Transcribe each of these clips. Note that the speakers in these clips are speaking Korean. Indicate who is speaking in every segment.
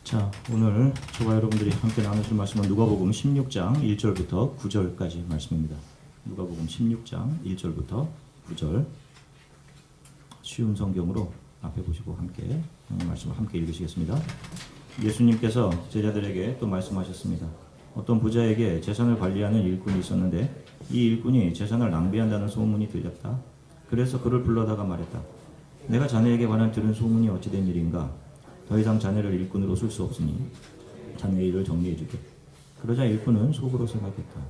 Speaker 1: 자, 오늘 저와 여러분들이 함께 나누실 말씀은 누가복음 16장 1절부터 9절까지 말씀입니다. 누가복음 16장 1절부터 9절. 쉬운 성경으로 앞에 보시고 함께 말씀을 함께 읽으시겠습니다. 예수님께서 제자들에게 또 말씀하셨습니다. 어떤 부자에게 재산을 관리하는 일꾼이 있었는데 이 일꾼이 재산을 낭비한다는 소문이 들렸다. 그래서 그를 불러다가 말했다. 내가 자네에게 관한 들은 소문이 어찌된 일인가? 더 이상 자네를 일꾼으로 쓸 수 없으니 자네의 일을 정리해주게. 그러자 일꾼은 속으로 생각했다.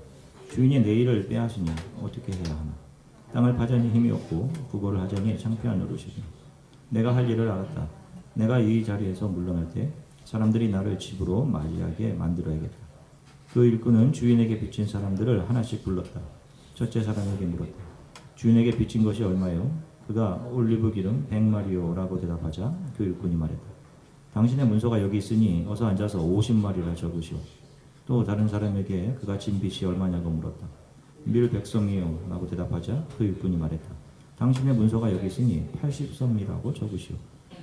Speaker 1: 주인이 내 일을 빼앗으니 어떻게 해야 하나? 땅을 파자니 힘이 없고 부고를 하자니 창피한 노릇이니 내가 할 일을 알았다. 내가 이 자리에서 물러날 때 사람들이 나를 집으로 맞이하게 만들어야겠다. 그 일꾼은 주인에게 빚진 사람들을 하나씩 불렀다. 첫째 사람에게 물었다. 주인에게 빚진 것이 얼마요? 그가 올리브 기름 100마리요라고 대답하자 그 일꾼이 말했다. 당신의 문서가 여기 있으니 어서 앉아서 50마리라 적으시오. 또 다른 사람에게 그가 진 빚이 얼마냐고 물었다. 밀 100섬이요 라고 대답하자 그 일꾼이 말했다. 당신의 문서가 여기 있으니 80섬이라고 적으시오.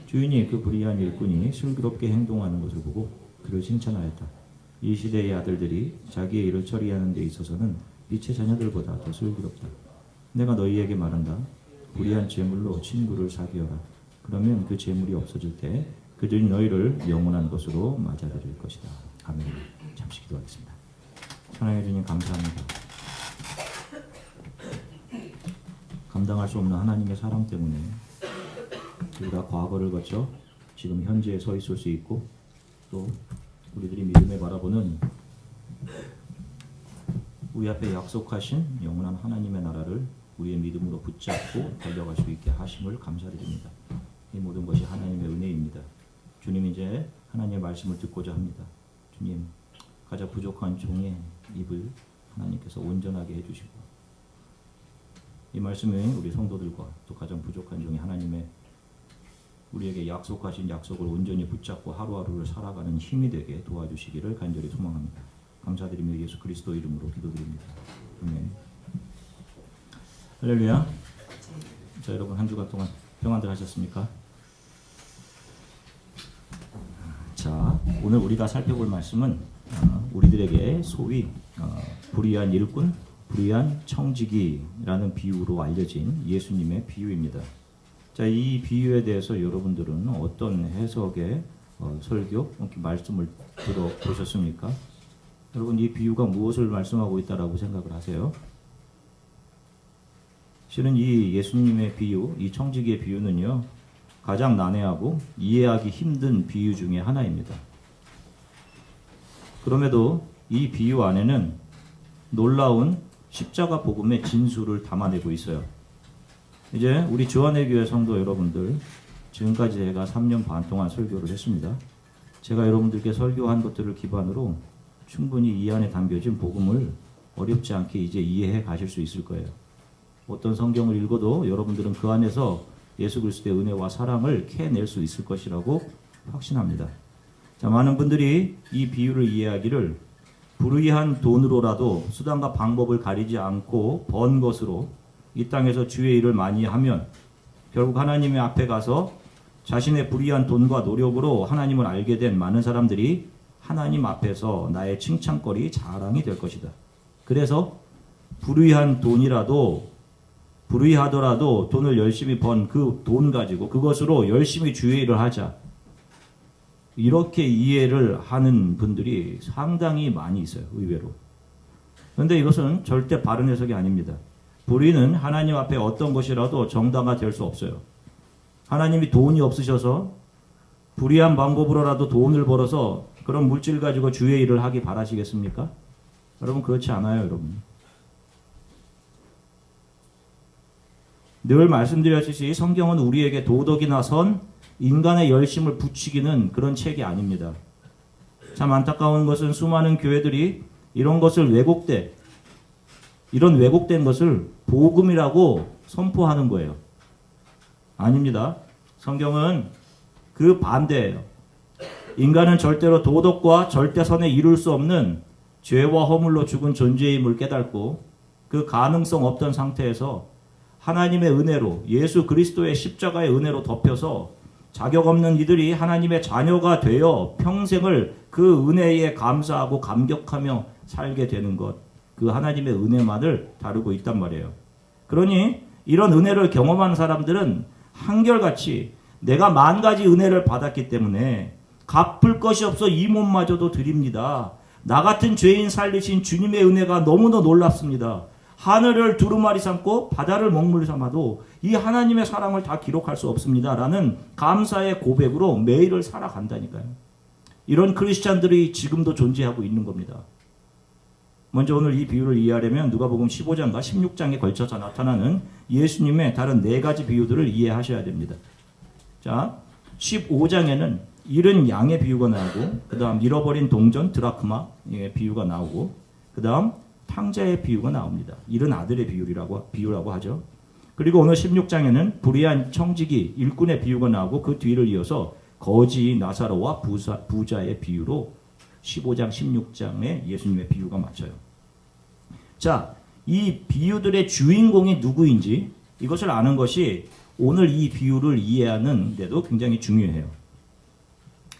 Speaker 1: 주인이 그 불의한 일꾼이 슬기롭게 행동하는 것을 보고 그를 칭찬하였다. 이 시대의 아들들이 자기의 일을 처리하는 데 있어서는 빛의 자녀들보다 더 슬기롭다. 내가 너희에게 말한다. 불의한 재물로 친구를 사귀어라. 그러면 그 재물이 없어질 때 그들이 너희를 영원한 것으로 맞아들일 것이다. 아멘. 잠시 기도하겠습니다. 사랑해 주님 감사합니다. 감당할 수 없는 하나님의 사랑 때문에 우리가 과거를 거쳐 지금 현재에 서 있을 수 있고 또 우리들이 믿음에 바라보는 우리 앞에 약속하신 영원한 하나님의 나라를 우리의 믿음으로 붙잡고 달려갈 수 있게 하심을 감사드립니다. 이 모든 것이 하나님의 은혜입니다. 주님, 이제 하나님의 말씀을 듣고자 합니다. 주님, 가장 부족한 종의 입을 하나님께서 온전하게 해주시고 이 말씀은 우리 성도들과 또 가장 부족한 종이 하나님의 우리에게 약속하신 약속을 온전히 붙잡고 하루하루를 살아가는 힘이 되게 도와주시기를 간절히 소망합니다. 감사드리며 예수 그리스도 이름으로 기도드립니다. 아멘. 할렐루야. 자, 여러분 한 주간 동안 평안들 하셨습니까? 자, 오늘 우리가 살펴볼 말씀은 우리들에게 소위 불의한 일꾼, 불의한 청지기라는 비유로 알려진 예수님의 비유입니다. 자, 이 비유에 대해서 여러분들은 어떤 해석의 설교, 말씀을 들어보셨습니까? 여러분, 이 비유가 무엇을 말씀하고 있다라고 생각을 하세요? 실은 이 예수님의 비유, 이 청지기의 비유는요, 가장 난해하고 이해하기 힘든 비유 중에 하나입니다. 그럼에도 이 비유 안에는 놀라운 십자가 복음의 진수를 담아내고 있어요. 이제 우리 주안의 교회 성도 여러분들, 지금까지 제가 3년 반 동안 설교를 했습니다. 제가 여러분들께 설교한 것들을 기반으로 충분히 이 안에 담겨진 복음을 어렵지 않게 이제 이해해 가실 수 있을 거예요. 어떤 성경을 읽어도 여러분들은 그 안에서 예수 그리스도의 은혜와 사랑을 캐낼 수 있을 것이라고 확신합니다. 자, 많은 분들이 이 비유를 이해하기를 불의한 돈으로라도 수단과 방법을 가리지 않고 번 것으로 이 땅에서 주의 일을 많이 하면 결국 하나님의 앞에 가서 자신의 불의한 돈과 노력으로 하나님을 알게 된 많은 사람들이 하나님 앞에서 나의 칭찬거리, 자랑이 될 것이다. 그래서 불의한 돈이라도 불의하더라도 돈을 열심히 번 그 돈 가지고 그것으로 열심히 주의 일을 하자. 이렇게 이해를 하는 분들이 상당히 많이 있어요. 의외로. 그런데 이것은 절대 바른 해석이 아닙니다. 불의는 하나님 앞에 어떤 것이라도 정당화 될 수 없어요. 하나님이 돈이 없으셔서 불의한 방법으로라도 돈을 벌어서 그런 물질 가지고 주의 일을 하기 바라시겠습니까? 여러분, 그렇지 않아요, 여러분. 늘 말씀드렸듯이 성경은 우리에게 도덕이나 선, 인간의 열심을 붙이기는 그런 책이 아닙니다. 참 안타까운 것은 수많은 교회들이 이런 것을 이런 왜곡된 것을 복음이라고 선포하는 거예요. 아닙니다. 성경은 그 반대예요. 인간은 절대로 도덕과 절대선에 이룰 수 없는 죄와 허물로 죽은 존재임을 깨닫고 그 가능성 없던 상태에서 하나님의 은혜로 예수 그리스도의 십자가의 은혜로 덮여서 자격 없는 이들이 하나님의 자녀가 되어 평생을 그 은혜에 감사하고 감격하며 살게 되는 것, 그 하나님의 은혜만을 다루고 있단 말이에요. 그러니 이런 은혜를 경험한 사람들은 한결같이 내가 만 가지 은혜를 받았기 때문에 갚을 것이 없어 이 몸마저도 드립니다. 나 같은 죄인 살리신 주님의 은혜가 너무도 놀랍습니다. 하늘을 두루마리 삼고 바다를 먹물 삼아도 이 하나님의 사랑을 다 기록할 수 없습니다. 라는 감사의 고백으로 매일을 살아간다니까요. 이런 크리스찬들이 지금도 존재하고 있는 겁니다. 먼저 오늘 이 비유를 이해하려면 누가복음 15장과 16장에 걸쳐서 나타나는 예수님의 다른 네 가지 비유들을 이해하셔야 됩니다. 자, 15장에는 잃은 양의 비유가 나오고, 그 다음 잃어버린 동전 드라크마의 비유가 나오고, 그 다음 탕자의 비유가 나옵니다. 잃은 아들의 비유라고 하죠. 그리고 오늘 16장에는 불의한 청지기 일꾼의 비유가 나오고, 그 뒤를 이어서 거지 나사로와 부자의 비유로 15장 16장에 예수님의 비유가 맞춰요. 자, 이 비유들의 주인공이 누구인지 이것을 아는 것이 오늘 이 비유를 이해하는 데도 굉장히 중요해요.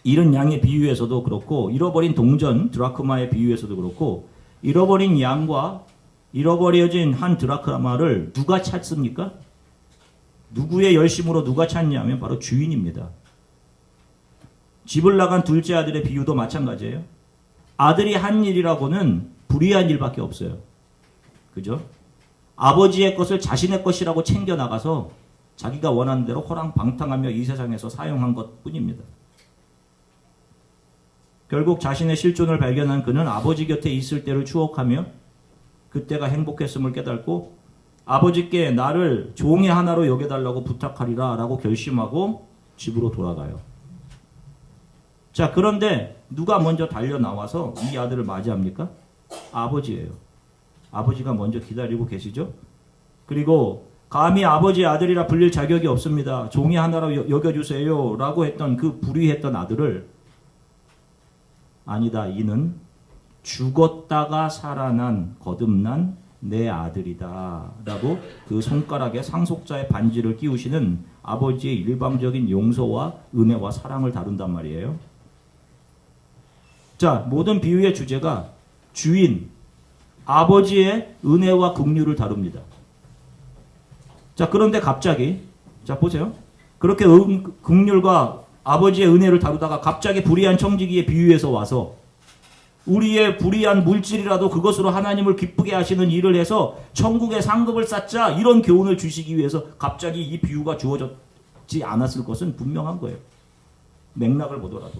Speaker 1: 잃은 양의 비유에서도 그렇고, 잃어버린 동전 드라크마의 비유에서도 그렇고, 잃어버린 양과 잃어버려진 한 드라크마를 누가 찾습니까? 누구의 열심으로 누가 찾냐면 바로 주인입니다. 집을 나간 둘째 아들의 비유도 마찬가지예요. 아들이 한 일이라고는 불의한 일밖에 없어요. 그죠? 아버지의 것을 자신의 것이라고 챙겨나가서 자기가 원하는 대로 호랑방탕하며 이 세상에서 사용한 것 뿐입니다. 결국 자신의 실존을 발견한 그는 아버지 곁에 있을 때를 추억하며 그때가 행복했음을 깨닫고 아버지께 나를 종의 하나로 여겨달라고 부탁하리라 라고 결심하고 집으로 돌아가요. 자, 그런데 누가 먼저 달려 나와서 이 아들을 맞이합니까? 아버지예요. 아버지가 먼저 기다리고 계시죠? 그리고 감히 아버지의 아들이라 불릴 자격이 없습니다. 종이 하나로 여겨주세요 라고 했던 그 불의했던 아들을 아니다, 이는 죽었다가 살아난 거듭난 내 아들이다 라고 그 손가락에 상속자의 반지를 끼우시는 아버지의 일방적인 용서와 은혜와 사랑을 다룬단 말이에요. 자, 모든 비유의 주제가 주인, 아버지의 은혜와 긍휼을 다룹니다. 자, 그런데 갑자기, 자, 보세요. 그렇게 긍휼과 아버지의 은혜를 다루다가 갑자기 불의한 청지기의 비유에서 와서 우리의 불의한 물질이라도 그것으로 하나님을 기쁘게 하시는 일을 해서 천국의 상급을 쌓자, 이런 교훈을 주시기 위해서 갑자기 이 비유가 주어졌지 않았을 것은 분명한 거예요. 맥락을 보더라도.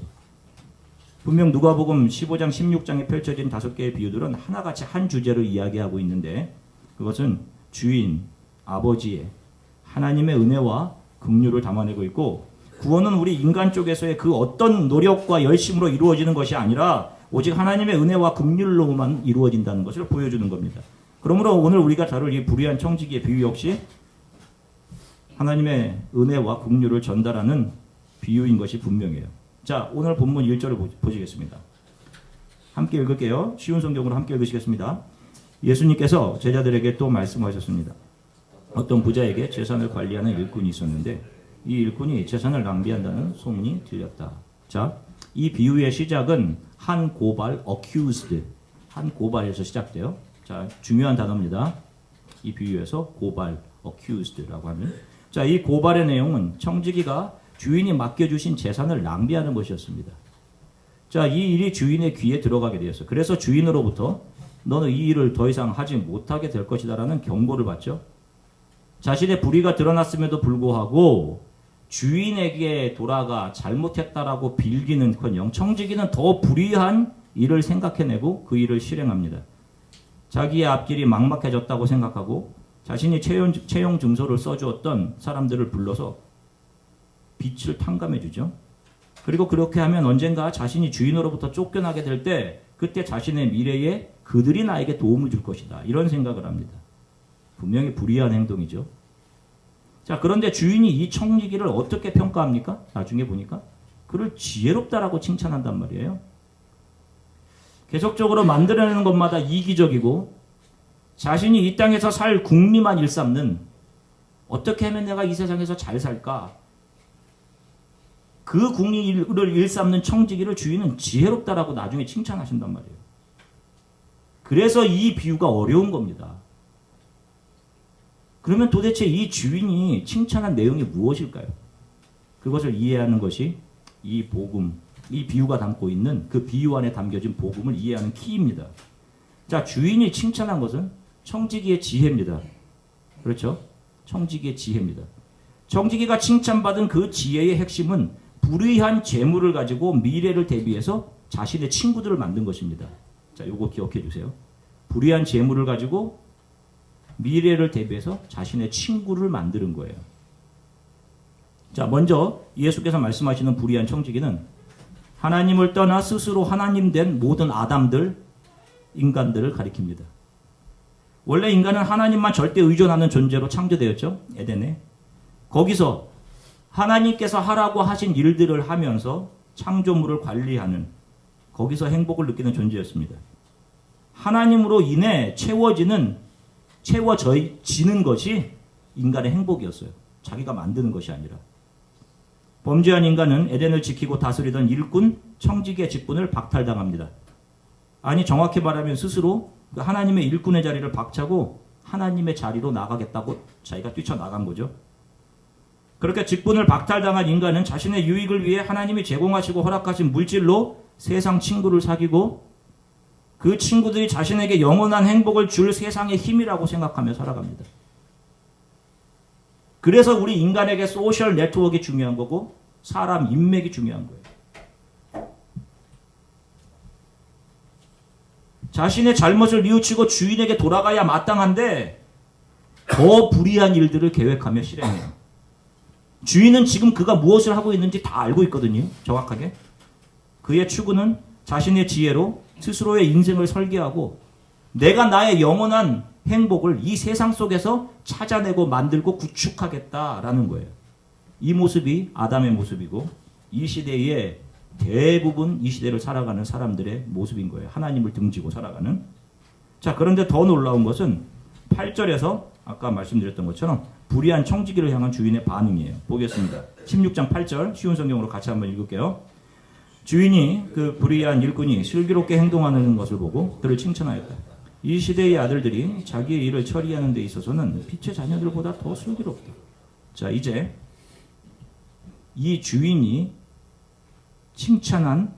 Speaker 1: 분명 누가복음 15장 16장에 펼쳐진 5개의 비유들은 하나같이 한 주제를 이야기하고 있는데, 그것은 주인, 아버지의 하나님의 은혜와 긍휼을 담아내고 있고, 구원은 우리 인간 쪽에서의 그 어떤 노력과 열심으로 이루어지는 것이 아니라 오직 하나님의 은혜와 긍휼로만 이루어진다는 것을 보여주는 겁니다. 그러므로 오늘 우리가 다룰 이 불의한 청지기의 비유 역시 하나님의 은혜와 긍휼을 전달하는 비유인 것이 분명해요. 자, 오늘 본문 1절을 보시겠습니다. 함께 읽을게요. 쉬운 성경으로 함께 읽으시겠습니다. 예수님께서 제자들에게 또 말씀하셨습니다. 어떤 부자에게 재산을 관리하는 일꾼이 있었는데 이 일꾼이 재산을 낭비한다는 소문이 들렸다. 자, 이 비유의 시작은 한 고발, accused, 한 고발에서 시작돼요. 자, 중요한 단어입니다. 이 비유에서 고발, accused라고 하면, 자, 이 고발의 내용은 청지기가 주인이 맡겨주신 재산을 낭비하는 것이었습니다. 자, 이 일이 주인의 귀에 들어가게 되었어요. 그래서 주인으로부터 너는 이 일을 더 이상 하지 못하게 될 것이다 라는 경고를 받죠. 자신의 불의가 드러났음에도 불구하고 주인에게 돌아가 잘못했다라고 빌기는커녕 청지기는 더 불의한 일을 생각해내고 그 일을 실행합니다. 자기의 앞길이 막막해졌다고 생각하고 자신이 채용 증서를 써주었던 사람들을 불러서 빚을 탕감해주죠. 그리고 그렇게 하면 언젠가 자신이 주인으로부터 쫓겨나게 될 때 그때 자신의 미래에 그들이 나에게 도움을 줄 것이다, 이런 생각을 합니다. 분명히 불의한 행동이죠. 자, 그런데 주인이 이 청지기를 어떻게 평가합니까? 나중에 보니까 그를 지혜롭다라고 칭찬한단 말이에요. 계속적으로 만들어내는 것마다 이기적이고 자신이 이 땅에서 살 궁리만 일삼는, 어떻게 하면 내가 이 세상에서 잘 살까, 그 궁리를 일삼는 청지기를 주인은 지혜롭다라고 나중에 칭찬하신단 말이에요. 그래서 이 비유가 어려운 겁니다. 그러면 도대체 이 주인이 칭찬한 내용이 무엇일까요? 그것을 이해하는 것이 이 복음, 이 비유가 담고 있는 그 비유 안에 담겨진 복음을 이해하는 키입니다. 자, 주인이 칭찬한 것은 청지기의 지혜입니다. 그렇죠? 청지기의 지혜입니다. 청지기가 칭찬받은 그 지혜의 핵심은 불의한 재물을 가지고 미래를 대비해서 자신의 친구들을 만든 것입니다. 자, 요거 기억해 주세요. 불의한 재물을 가지고 미래를 대비해서 자신의 친구를 만드는 거예요. 자, 먼저 예수께서 말씀하시는 불의한 청지기는 하나님을 떠나 스스로 하나님 된 모든 아담들, 인간들을 가리킵니다. 원래 인간은 하나님만 절대 의존하는 존재로 창조되었죠. 에덴에. 거기서 하나님께서 하라고 하신 일들을 하면서 창조물을 관리하는, 거기서 행복을 느끼는 존재였습니다. 하나님으로 인해 채워지는 것이 인간의 행복이었어요. 자기가 만드는 것이 아니라. 범죄한 인간은 에덴을 지키고 다스리던 일꾼, 청지기의 직분을 박탈당합니다. 아니, 정확히 말하면 스스로 그 하나님의 일꾼의 자리를 박차고 하나님의 자리로 나가겠다고 자기가 뛰쳐나간 거죠. 그렇게 직분을 박탈당한 인간은 자신의 유익을 위해 하나님이 제공하시고 허락하신 물질로 세상 친구를 사귀고 그 친구들이 자신에게 영원한 행복을 줄 세상의 힘이라고 생각하며 살아갑니다. 그래서 우리 인간에게 소셜 네트워크가 중요한 거고 사람 인맥이 중요한 거예요. 자신의 잘못을 뉘우치고 주인에게 돌아가야 마땅한데 더 불의한 일들을 계획하며 실행해요. 주인은 지금 그가 무엇을 하고 있는지 다 알고 있거든요. 정확하게. 그의 추구는 자신의 지혜로 스스로의 인생을 설계하고 내가 나의 영원한 행복을 이 세상 속에서 찾아내고 만들고 구축하겠다라는 거예요. 이 모습이 아담의 모습이고 이 시대의 대부분 이 시대를 살아가는 사람들의 모습인 거예요. 하나님을 등지고 살아가는. 자, 그런데 더 놀라운 것은 8절에서 아까 말씀드렸던 것처럼 불의한 청지기를 향한 주인의 반응이에요. 보겠습니다. 16장 8절 쉬운 성경으로 같이 한번 읽을게요. 주인이 그 불의한 일꾼이 슬기롭게 행동하는 것을 보고 그를 칭찬하였다. 이 시대의 아들들이 자기의 일을 처리하는 데 있어서는 빛의 자녀들보다 더 슬기롭다. 자, 이제 이 주인이 칭찬한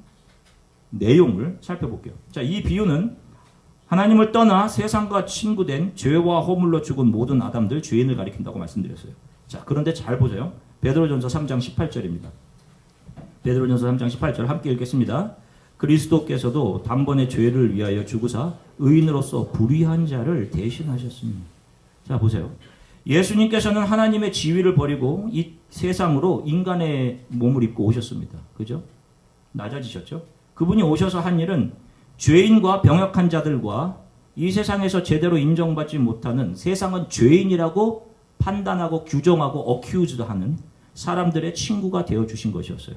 Speaker 1: 내용을 살펴볼게요. 자, 이 비유는 하나님을 떠나 세상과 친구된 죄와 허물로 죽은 모든 아담들, 죄인을 가리킨다고 말씀드렸어요. 자, 그런데 잘 보세요. 베드로전서 3장 18절입니다. 베드로전서 3장 18절 함께 읽겠습니다. 그리스도께서도 단번에 죄를 위하여 죽으사 의인으로서 불의한 자를 대신하셨습니다. 자, 보세요. 예수님께서는 하나님의 지위를 버리고 이 세상으로 인간의 몸을 입고 오셨습니다. 그죠? 낮아지셨죠? 그분이 오셔서 한 일은 죄인과 병역한 자들과 이 세상에서 제대로 인정받지 못하는, 세상은 죄인이라고 판단하고 규정하고 어큐즈하는 사람들의 친구가 되어주신 것이었어요.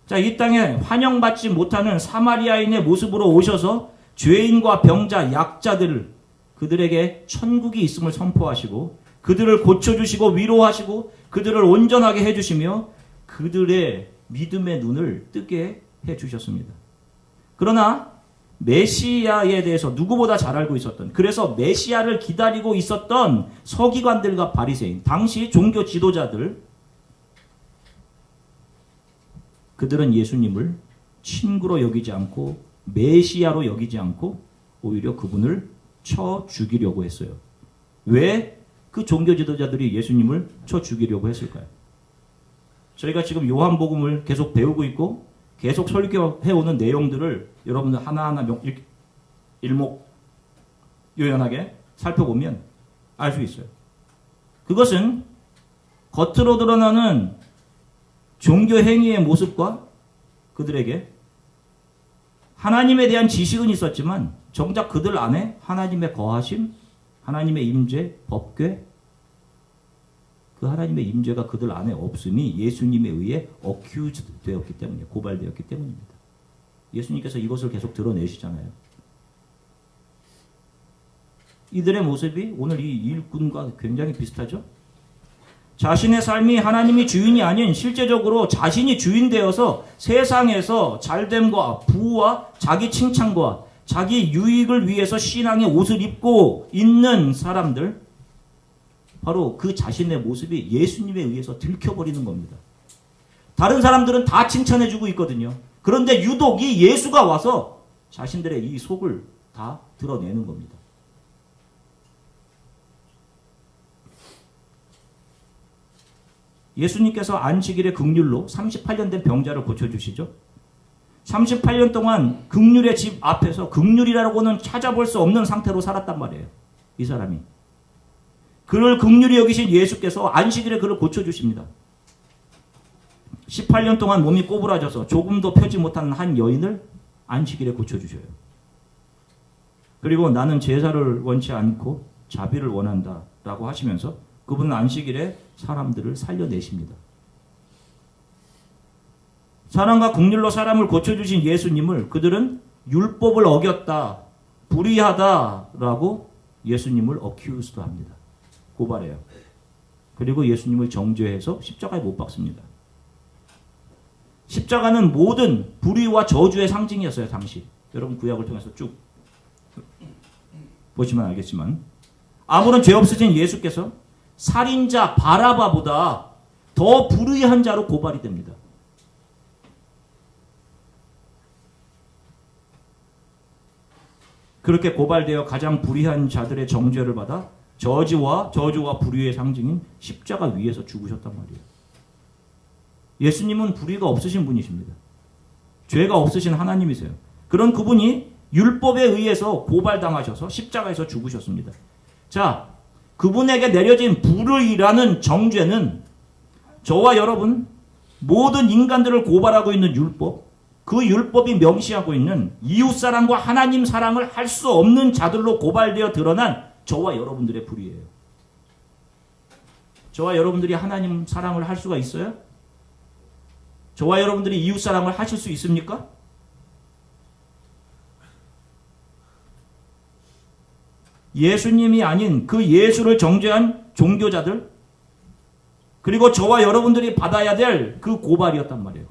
Speaker 1: 자, 이 땅에 환영받지 못하는 사마리아인의 모습으로 오셔서 죄인과 병자, 약자들, 그들에게 천국이 있음을 선포하시고 그들을 고쳐주시고 위로하시고 그들을 온전하게 해주시며 그들의 믿음의 눈을 뜨게 해주셨습니다. 그러나 메시아에 대해서 누구보다 잘 알고 있었던, 그래서 메시아를 기다리고 있었던 서기관들과 바리새인, 당시 종교 지도자들, 그들은 예수님을 친구로 여기지 않고 메시아로 여기지 않고 오히려 그분을 쳐 죽이려고 했어요. 왜 그 종교 지도자들이 예수님을 쳐 죽이려고 했을까요? 저희가 지금 요한복음을 계속 배우고 있고 계속 설교해오는 내용들을 여러분들 하나하나 일목요연하게 살펴보면 알 수 있어요. 그것은 겉으로 드러나는 종교 행위의 모습과 그들에게 하나님에 대한 지식은 있었지만 정작 그들 안에 하나님의 거하심, 하나님의 임재, 법궤, 그 하나님의 임재가 그들 안에 없음이 예수님에 의해 어큐즈드 되었기 때문에, 고발되었기 때문입니다. 예수님께서 이것을 계속 드러내시잖아요. 이들의 모습이 오늘 이 일꾼과 굉장히 비슷하죠? 자신의 삶이 하나님이 주인이 아닌 실제적으로 자신이 주인 되어서 세상에서 잘됨과 부와 자기 칭찬과 자기 유익을 위해서 신앙의 옷을 입고 있는 사람들, 바로 그 자신의 모습이 예수님에 의해서 들켜버리는 겁니다. 다른 사람들은 다 칭찬해주고 있거든요. 그런데 유독 이 예수가 와서 자신들의 이 속을 다 드러내는 겁니다. 예수님께서 안식일의 긍휼로 38년 된 병자를 고쳐주시죠. 38년 동안 긍휼의 집 앞에서 긍휼이라고는 찾아볼 수 없는 상태로 살았단 말이에요. 이 사람이. 그를 긍휼히 여기신 예수께서 안식일에 그를 고쳐주십니다. 18년 동안 몸이 꼬부라져서 조금도 펴지 못한 한 여인을 안식일에 고쳐주셔요. 그리고 나는 제사를 원치 않고 자비를 원한다 라고 하시면서 그분은 안식일에 사람들을 살려내십니다. 사랑과 긍휼로 사람을 고쳐주신 예수님을 그들은 율법을 어겼다, 불의하다라고 예수님을 어큐스도 합니다. 고발해요. 그리고 예수님을 정죄해서 십자가에 못 박습니다. 십자가는 모든 불의와 저주의 상징이었어요, 당시. 여러분 구약을 통해서 쭉 보시면 알겠지만 아무런 죄 없으신 예수께서 살인자 바라바보다 더 불의한 자로 고발이 됩니다. 그렇게 고발되어 가장 불의한 자들의 정죄를 받아 저주와 불의의 상징인 십자가 위에서 죽으셨단 말이에요. 예수님은 불의가 없으신 분이십니다. 죄가 없으신 하나님이세요. 그런 그분이 율법에 의해서 고발당하셔서 십자가에서 죽으셨습니다. 자, 그분에게 내려진 불의라는 정죄는 저와 여러분 모든 인간들을 고발하고 있는 율법, 그 율법이 명시하고 있는 이웃사랑과 하나님 사랑을 할 수 없는 자들로 고발되어 드러난 저와 여러분들의 불의예요. 저와 여러분들이 하나님 사랑을 할 수가 있어요? 저와 여러분들이 이웃사랑을 하실 수 있습니까? 예수님이 아닌 그 예수를 정죄한 종교자들, 그리고 저와 여러분들이 받아야 될 그 고발이었단 말이에요.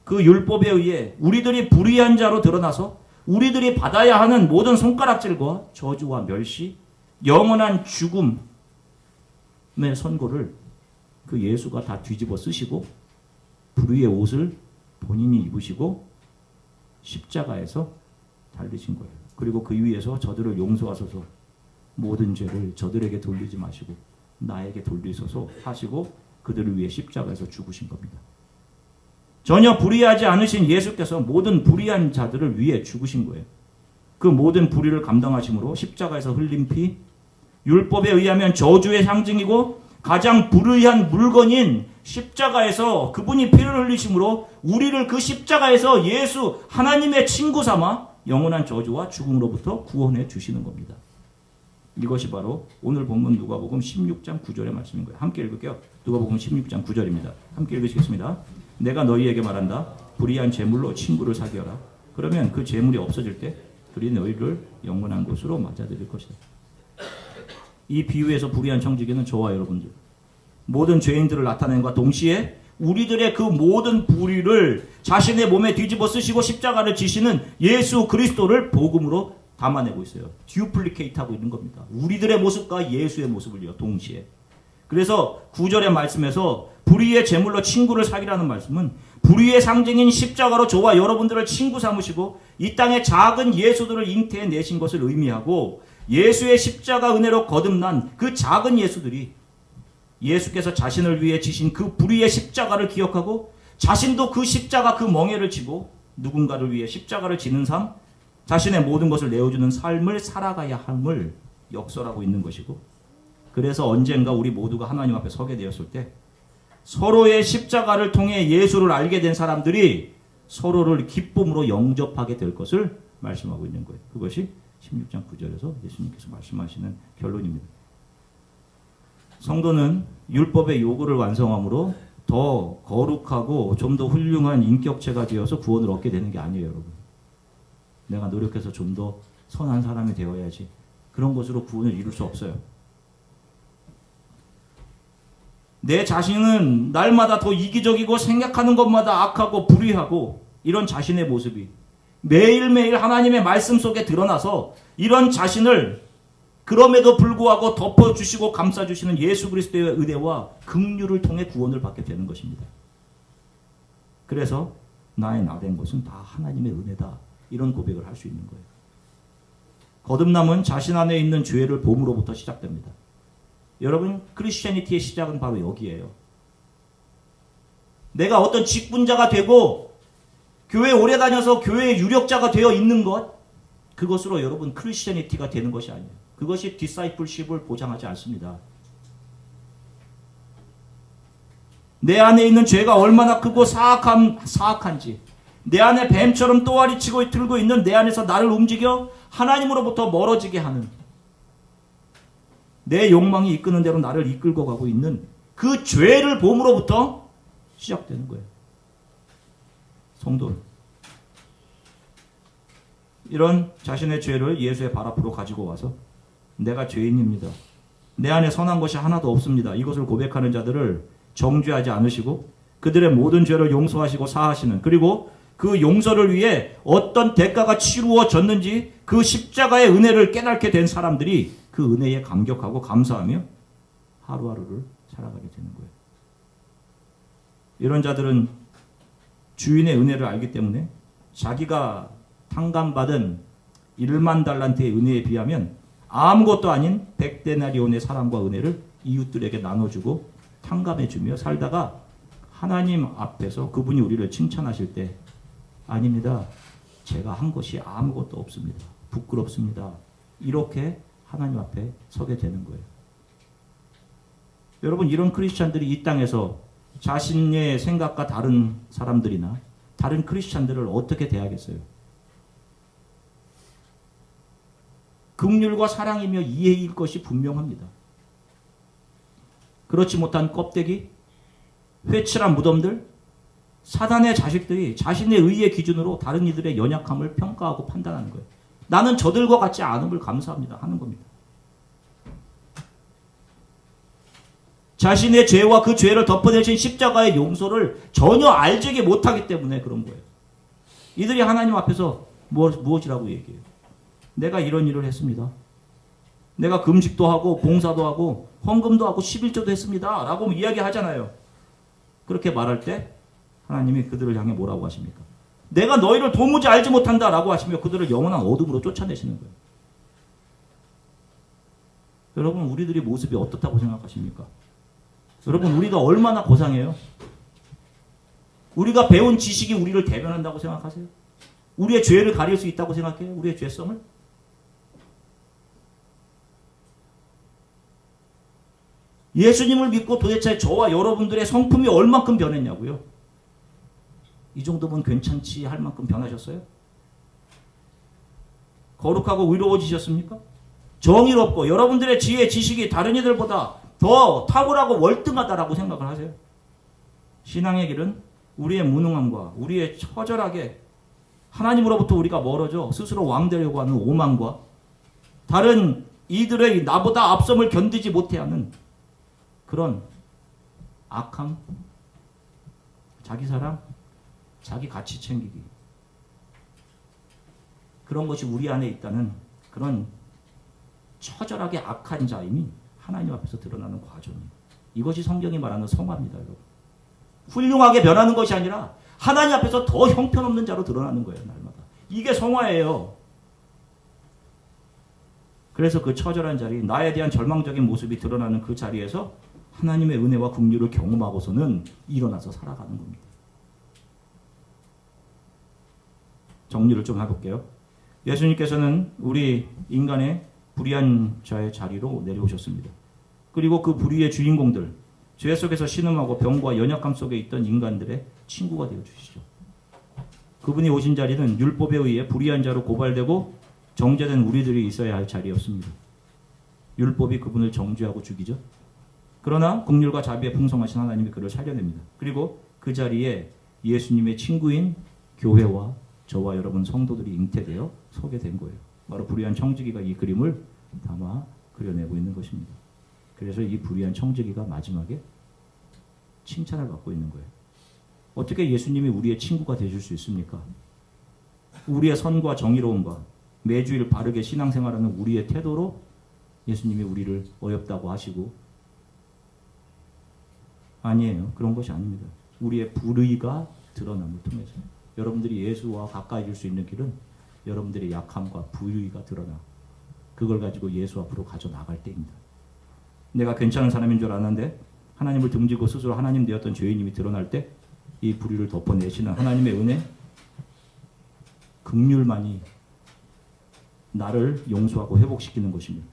Speaker 1: 그 율법에 의해 우리들이 불의한 자로 드러나서 우리들이 받아야 하는 모든 손가락질과 저주와 멸시, 영원한 죽음의 선고를 그 예수가 다 뒤집어 쓰시고 불의의 옷을 본인이 입으시고 십자가에서 달리신 거예요. 그리고 그 위에서 저들을 용서하소서, 모든 죄를 저들에게 돌리지 마시고 나에게 돌리소서 하시고 그들을 위해 십자가에서 죽으신 겁니다. 전혀 불의하지 않으신 예수께서 모든 불의한 자들을 위해 죽으신 거예요. 그 모든 불의를 감당하심으로 십자가에서 흘린 피, 율법에 의하면 저주의 상징이고 가장 불의한 물건인 십자가에서 그분이 피를 흘리심으로 우리를 그 십자가에서 예수 하나님의 친구 삼아 영원한 저주와 죽음으로부터 구원해 주시는 겁니다. 이것이 바로 오늘 본문 누가복음 16장 9절의 말씀인 거예요. 함께 읽을게요. 누가복음 16장 9절입니다. 함께 읽으시겠습니다. 내가 너희에게 말한다. 불의한 재물로 친구를 사귀어라. 그러면 그 재물이 없어질 때 그리 너희를 영원한 곳으로 맞아들일 것이다. 이 비유에서 불의한 청지기는 저와 여러분들, 모든 죄인들을 나타낸과 동시에 우리들의 그 모든 불의를 자신의 몸에 뒤집어 쓰시고 십자가를 지시는 예수 그리스도를 복음으로 담아내고 있어요. 듀플리케이트하고 있는 겁니다. 우리들의 모습과 예수의 모습을요, 동시에. 그래서 9절의 말씀에서 불의의 제물로 친구를 사귀라는 말씀은 불의의 상징인 십자가로 저와 여러분들을 친구 삼으시고 이 땅에 작은 예수들을 잉태해 내신 것을 의미하고, 예수의 십자가 은혜로 거듭난 그 작은 예수들이 예수께서 자신을 위해 지신 그 불의의 십자가를 기억하고 자신도 그 십자가 그 멍에를 지고 누군가를 위해 십자가를 지는 삶, 자신의 모든 것을 내어주는 삶을 살아가야 함을 역설하고 있는 것이고, 그래서 언젠가 우리 모두가 하나님 앞에 서게 되었을 때 서로의 십자가를 통해 예수를 알게 된 사람들이 서로를 기쁨으로 영접하게 될 것을 말씀하고 있는 거예요. 그것이 16장 9절에서 예수님께서 말씀하시는 결론입니다. 성도는 율법의 요구를 완성함으로 더 거룩하고 좀 더 훌륭한 인격체가 되어서 구원을 얻게 되는 게 아니에요, 여러분. 내가 노력해서 좀 더 선한 사람이 되어야지, 그런 것으로 구원을 이룰 수 없어요. 내 자신은 날마다 더 이기적이고 생각하는 것마다 악하고 불의하고 이런 자신의 모습이 매일매일 하나님의 말씀 속에 드러나서 이런 자신을 그럼에도 불구하고 덮어주시고 감싸주시는 예수 그리스도의 은혜와 긍휼을 통해 구원을 받게 되는 것입니다. 그래서 나의 나된 것은 다 하나님의 은혜다. 이런 고백을 할 수 있는 거예요. 거듭남은 자신 안에 있는 죄를 봄으로부터 시작됩니다. 여러분, 크리스천리티의 시작은 바로 여기에요. 내가 어떤 직분자가 되고 교회 오래 다녀서 교회의 유력자가 되어 있는 것, 그것으로 여러분 크리스천리티가 되는 것이 아니에요. 그것이 디사이플십을 보장하지 않습니다. 내 안에 있는 죄가 얼마나 크고 사악한지, 내 안에 뱀처럼 또아리 치고 들고 있는 내 안에서 나를 움직여 하나님으로부터 멀어지게 하는, 내 욕망이 이끄는 대로 나를 이끌고 가고 있는 그 죄를 봄으로부터 시작되는 거예요. 성도, 이런 자신의 죄를 예수의 발 앞으로 가지고 와서 내가 죄인입니다. 내 안에 선한 것이 하나도 없습니다. 이것을 고백하는 자들을 정죄하지 않으시고 그들의 모든 죄를 용서하시고 사하시는, 그리고 그 용서를 위해 어떤 대가가 치루어졌는지 그 십자가의 은혜를 깨닫게 된 사람들이 그 은혜에 감격하고 감사하며 하루하루를 살아가게 되는 거예요. 이런 자들은 주인의 은혜를 알기 때문에 자기가 탕감받은 1만 달란트의 은혜에 비하면 아무것도 아닌 100데나리온의 사랑과 은혜를 이웃들에게 나눠주고 탕감해주며 살다가 하나님 앞에서 그분이 우리를 칭찬하실 때, 아닙니다, 제가 한 것이 아무것도 없습니다, 부끄럽습니다, 이렇게 하나님 앞에 서게 되는 거예요. 여러분, 이런 크리스찬들이 이 땅에서 자신의 생각과 다른 사람들이나 다른 크리스찬들을 어떻게 대하겠어요? 긍휼과 사랑이며 이해일 것이 분명합니다. 그렇지 못한 껍데기, 회칠한 무덤들, 사단의 자식들이 자신의 의의 기준으로 다른 이들의 연약함을 평가하고 판단하는 거예요. 나는 저들과 같지 않음을 감사합니다 하는 겁니다. 자신의 죄와 그 죄를 덮어내신 십자가의 용서를 전혀 알지 못하기 때문에 그런 거예요. 이들이 하나님 앞에서 무엇이라고 얘기해요? 내가 이런 일을 했습니다. 내가 금식도 하고 봉사도 하고 헌금도 하고 11조도 했습니다 라고 이야기하잖아요. 그렇게 말할 때 하나님이 그들을 향해 뭐라고 하십니까? 내가 너희를 도무지 알지 못한다 라고 하시며 그들을 영원한 어둠으로 쫓아내시는 거예요. 여러분, 우리들의 모습이 어떻다고 생각하십니까? 여러분, 우리가 얼마나 고상해요? 우리가 배운 지식이 우리를 대변한다고 생각하세요? 우리의 죄를 가릴 수 있다고 생각해요? 우리의 죄성을? 예수님을 믿고 도대체 저와 여러분들의 성품이 얼만큼 변했냐고요? 이 정도면 괜찮지 할 만큼 변하셨어요? 거룩하고 의로워지셨습니까? 정의롭고 여러분들의 지혜, 지식이 다른 이들보다 더 탁월하고 월등하다라고 생각을 하세요? 신앙의 길은 우리의 무능함과 우리의 처절하게 하나님으로부터 우리가 멀어져 스스로 왕되려고 하는 오만과 다른 이들의 나보다 앞섬을 견디지 못해하는 그런 악함, 자기 사랑, 자기 가치 챙기기, 그런 것이 우리 안에 있다는 그런 처절하게 악한 자임이 하나님 앞에서 드러나는 과정입니다. 이것이 성경이 말하는 성화입니다, 여러분. 훌륭하게 변하는 것이 아니라 하나님 앞에서 더 형편없는 자로 드러나는 거예요, 날마다. 이게 성화예요. 그래서 그 처절한 자리, 나에 대한 절망적인 모습이 드러나는 그 자리에서 하나님의 은혜와 긍휼을 경험하고서는 일어나서 살아가는 겁니다. 정리를 좀 해볼게요. 예수님께서는 우리 인간의 불의한 자의 자리로 내려오셨습니다. 그리고 그 불의의 주인공들, 죄 속에서 신음하고 병과 연약함 속에 있던 인간들의 친구가 되어주시죠. 그분이 오신 자리는 율법에 의해 불의한 자로 고발되고 정죄된 우리들이 있어야 할 자리였습니다. 율법이 그분을 정죄하고 죽이죠. 그러나 긍휼과 자비에 풍성하신 하나님이 그를 살려냅니다. 그리고 그 자리에 예수님의 친구인 교회와 저와 여러분 성도들이 잉태되어 서게 된 거예요. 바로 불의한 청지기가 이 그림을 담아 그려내고 있는 것입니다. 그래서 이 불의한 청지기가 마지막에 칭찬을 받고 있는 거예요. 어떻게 예수님이 우리의 친구가 되실 수 있습니까? 우리의 선과 정의로움과 매주일 바르게 신앙생활하는 우리의 태도로 예수님이 우리를 어렵다고 하시고, 아니에요. 그런 것이 아닙니다. 우리의 불의가 드러남을 통해서 여러분들이 예수와 가까이질 수 있는 길은 여러분들의 약함과 불의가 드러나 그걸 가지고 예수 앞으로 가져나갈 때입니다. 내가 괜찮은 사람인 줄 알았는데 하나님을 등지고 스스로 하나님 되었던 죄인임이 드러날 때 이 불의를 덮어내시는 하나님의 은혜, 긍휼만이 나를 용서하고 회복시키는 것입니다.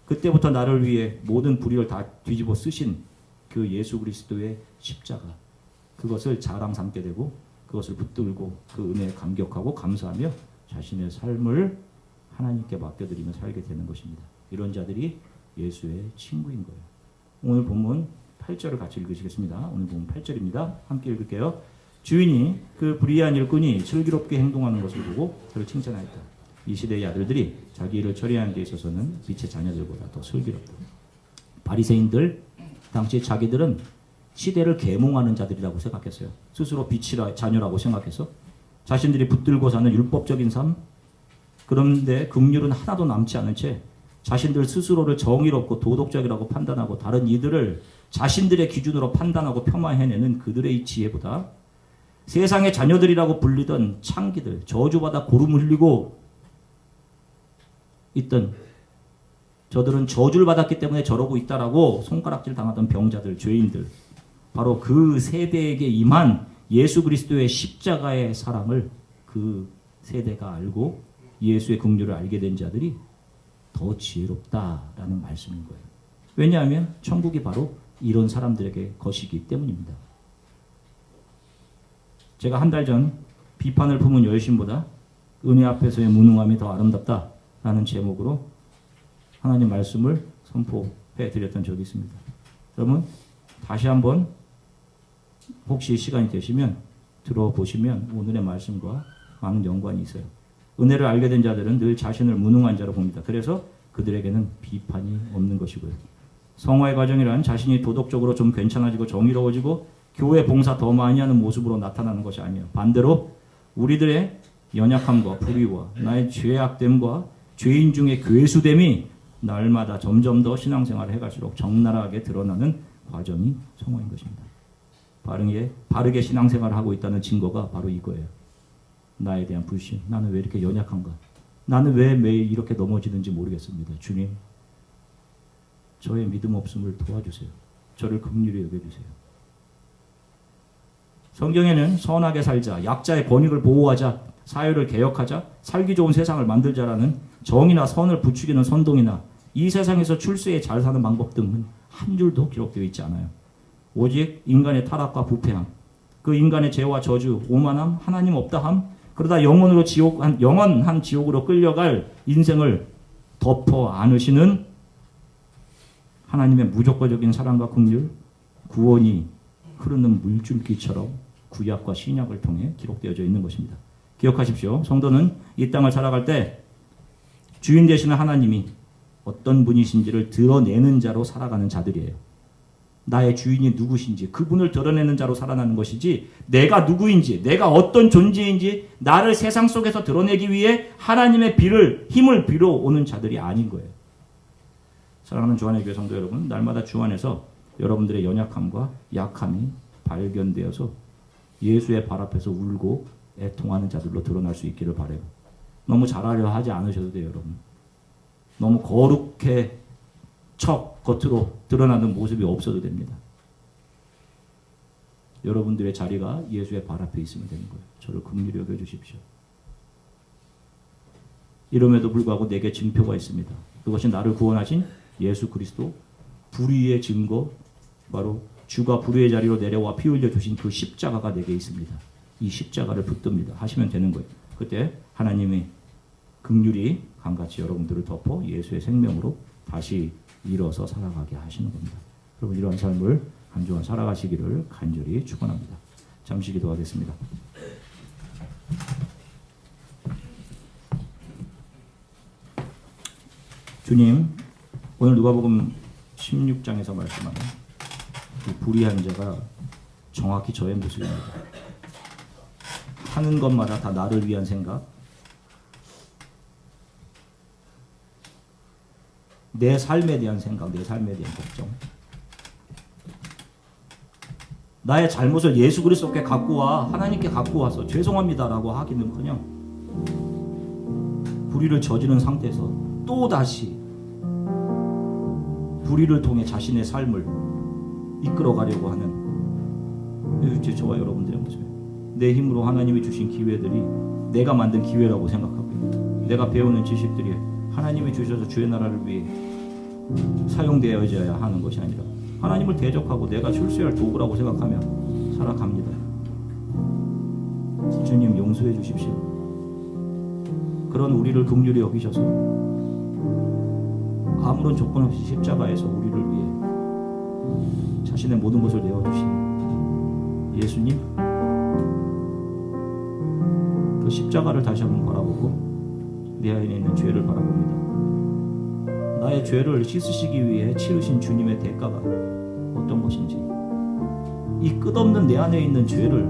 Speaker 1: 그때부터 나를 위해 모든 불의를 다 뒤집어 쓰신 그 예수 그리스도의 십자가, 그것을 자랑 삼게 되고 그것을 붙들고 그 은혜에 감격하고 감사하며 자신의 삶을 하나님께 맡겨드리며 살게 되는 것입니다. 이런 자들이 예수의 친구인 거예요. 오늘 본문 8절을 같이 읽으시겠습니다. 오늘 본문 8절입니다. 함께 읽을게요. 주인이 그 불의한 일꾼이 슬기롭게 행동하는 것을 보고 그를 칭찬하였다. 이 시대의 아들들이 자기 일을 처리하는 데 있어서는 빛의 자녀들보다 더 슬기롭다. 바리새인들 당시 자기들은 시대를 계몽하는 자들이라고 생각했어요. 스스로 빛의 자녀라고 생각해서 자신들이 붙들고 사는 율법적인 삶, 그런데 긍휼은 하나도 남지 않은 채 자신들 스스로를 정의롭고 도덕적이라고 판단하고 다른 이들을 자신들의 기준으로 판단하고 폄하해내는 그들의 이 지혜보다 세상의 자녀들이라고 불리던 창기들, 저주받아 고름 흘리고 있던 저들은 저주를 받았기 때문에 저러고 있다라고 손가락질 당하던 병자들, 죄인들, 바로 그 세대에게 임한 예수 그리스도의 십자가의 사랑을 그 세대가 알고 예수의 긍휼을 알게 된 자들이 더 지혜롭다라는 말씀인 거예요. 왜냐하면 천국이 바로 이런 사람들에게 것이기 때문입니다. 제가 한 달 전 비판을 품은 열심보다 은혜 앞에서의 무능함이 더 아름답다라는 제목으로 하나님 말씀을 선포해 드렸던 적이 있습니다. 여러분 다시 한번 혹시 시간이 되시면 들어보시면 오늘의 말씀과 많은 연관이 있어요. 은혜를 알게 된 자들은 늘 자신을 무능한 자로 봅니다. 그래서 그들에게는 비판이 없는 것이고요. 성화의 과정이란 자신이 도덕적으로 좀 괜찮아지고 정의로워지고 교회 봉사 더 많이 하는 모습으로 나타나는 것이 아니에요. 반대로 우리들의 연약함과 불의와 나의 죄악됨과 죄인 중에 괴수됨이 날마다 점점 더 신앙생활을 해갈수록 적나라하게 드러나는 과정이 성화인 것입니다. 바르게 신앙생활을 하고 있다는 증거가 바로 이거예요. 나에 대한 불신, 나는 왜 이렇게 연약한가? 나는 왜 매일 이렇게 넘어지는지 모르겠습니다. 주님, 저의 믿음 없음을 도와주세요. 저를 긍휼히 여겨주세요. 성경에는 선하게 살자, 약자의 권익을 보호하자, 사회를 개혁하자, 살기 좋은 세상을 만들자라는 정의나 선을 부추기는 선동이나 이 세상에서 출세에 잘 사는 방법 등은 한 줄도 기록되어 있지 않아요. 오직 인간의 타락과 부패함, 그 인간의 죄와 저주, 오만함, 하나님 없다함, 그러다 영원한 지옥으로 끌려갈 인생을 덮어 안으시는 하나님의 무조건적인 사랑과 긍휼, 구원이 흐르는 물줄기처럼 구약과 신약을 통해 기록되어져 있는 것입니다. 기억하십시오. 성도는 이 땅을 살아갈 때 주인 되시는 하나님이 어떤 분이신지를 드러내는 자로 살아가는 자들이에요. 나의 주인이 누구신지 그분을 드러내는 자로 살아나는 것이지, 내가 누구인지, 내가 어떤 존재인지 나를 세상 속에서 드러내기 위해 하나님의 힘을 빌어오는 자들이 아닌 거예요. 사랑하는 주안의 교회 성도 여러분, 날마다 주 안에서 여러분들의 연약함과 약함이 발견되어서 예수의 발 앞에서 울고 애통하는 자들로 드러날 수 있기를 바라요. 너무 잘하려 하지 않으셔도 돼요, 여러분. 너무 거룩해 겉으로 드러나는 모습이 없어도 됩니다. 여러분들의 자리가 예수의 발 앞에 있으면 되는 거예요. 저를 긍휼히 여겨주십시오. 이름에도 불구하고 내게 증표가 있습니다. 그것이 나를 구원하신 예수 그리스도, 불의의 증거, 바로 주가 불의의 자리로 내려와 피 흘려 주신 그 십자가가 내게 있습니다. 이 십자가를 붙듭니다. 하시면 되는 거예요. 그때 하나님의 긍휼이 강같이 여러분들을 덮어 예수의 생명으로 다시 일어서 살아가게 하시는 겁니다. 여러분 이러한 삶을 한 주간 살아가시기를 간절히 축원합니다. 잠시 기도하겠습니다. 주님, 오늘 누가복음 16장에서 말씀하는 그 불의한 자가 정확히 저의 모습입니다. 하는 것마다 다 나를 위한 생각, 내 삶에 대한 생각, 내 삶에 대한 걱정, 나의 잘못을 예수 그리스도께 갖고 와, 하나님께 갖고 와서 죄송합니다라고 하기는커녕 불의를 저지른 상태에서 또 다시 불의를 통해 자신의 삶을 이끌어가려고 하는 저와 여러분들의 모습이에요. 내 힘으로 하나님이 주신 기회들이 내가 만든 기회라고 생각하고 있다. 내가 배우는 지식들이 하나님이 주셔서 주의 나라를 위해 사용되어져야 하는 것이 아니라 하나님을 대적하고 내가 출세할 도구라고 생각하며 살아갑니다. 주님 용서해 주십시오. 그런 우리를 긍휼히 여기셔서 아무런 조건 없이 십자가에서 우리를 위해 자신의 모든 것을 내어주신 예수님, 그 십자가를 다시 한번 바라보고 내 안에 있는 죄를 바라봅니다. 나의 죄를 씻으시기 위해 치르신 주님의 대가가 어떤 것인지, 이 끝없는 내 안에 있는 죄를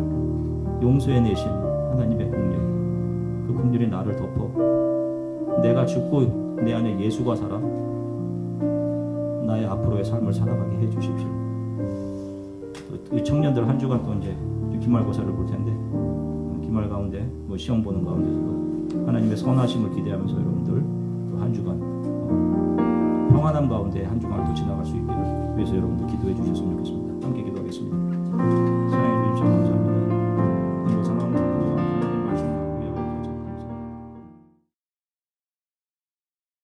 Speaker 1: 용서해내신 하나님의 긍휼, 그 긍휼이 나를 덮어 내가 죽고 내 안에 예수가 살아 나의 앞으로의 삶을 살아가게 해주십시오. 이 청년들 한 주간 또 이제 기말고사를 볼 텐데, 기말 가운데 뭐 시험 보는 가운데서도 하나님의 선하심을 기대하면서 여러분들 한 주간 평안함 가운데 한 주간을 또 지나갈 수 있기를 위해서 여러분들 기도해 주셨으면 좋겠습니다. 함께 기도하겠습니다.